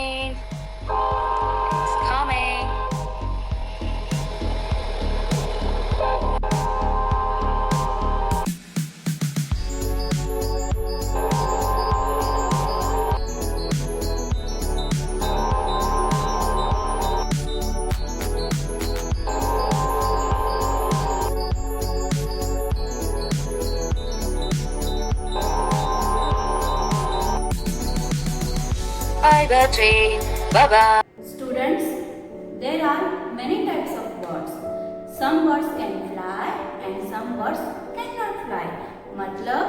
coming. It's coming. Bye, Bertrand. Bye-bye. Students, there are many types of birds. Some birds can fly and some birds cannot fly. मतलब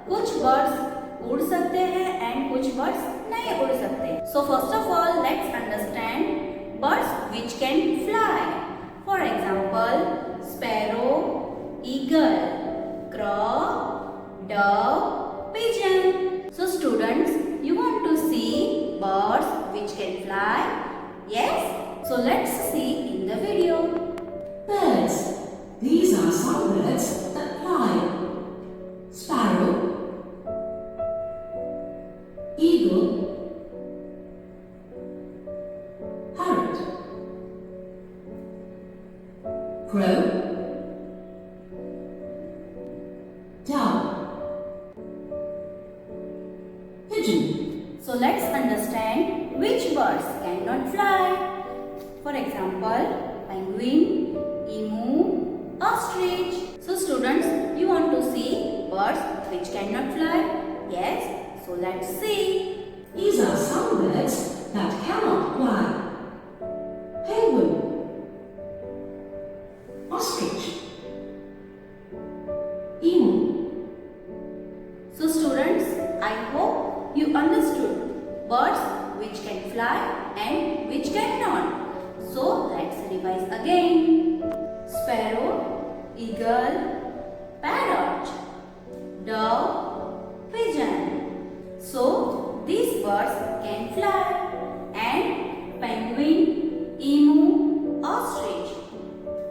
कुछ birds उड़ सकते हैं and कुछ birds नहीं उड़ सकते. So first of all, let's understand birds which can fly. For example, sparrow, eagle, crow, dove, pigeon. So students, you want to see birds which can fly? Yes? So let's see in the video. Birds. These are some birds that fly. Sparrow, eagle, parrot, crow, dove, pigeon. So let's understand which birds cannot fly. For example, penguin, emu, ostrich. So students, you want to see birds which cannot fly? Yes? So let's see. These are some birds that cannot fly. Penguin, ostrich, emu. So students, I hope you understood birds which can fly and which cannot. So let's revise again. Sparrow, eagle, parrot, dove, pigeon. So these birds can fly, and penguin, emu, ostrich.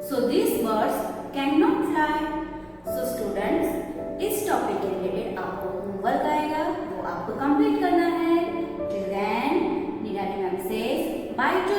So these birds cannot fly. So students, इस topic के related आपको homework आएगा, वो आपको complete करना है. Till then, Nirali ma'am says bye to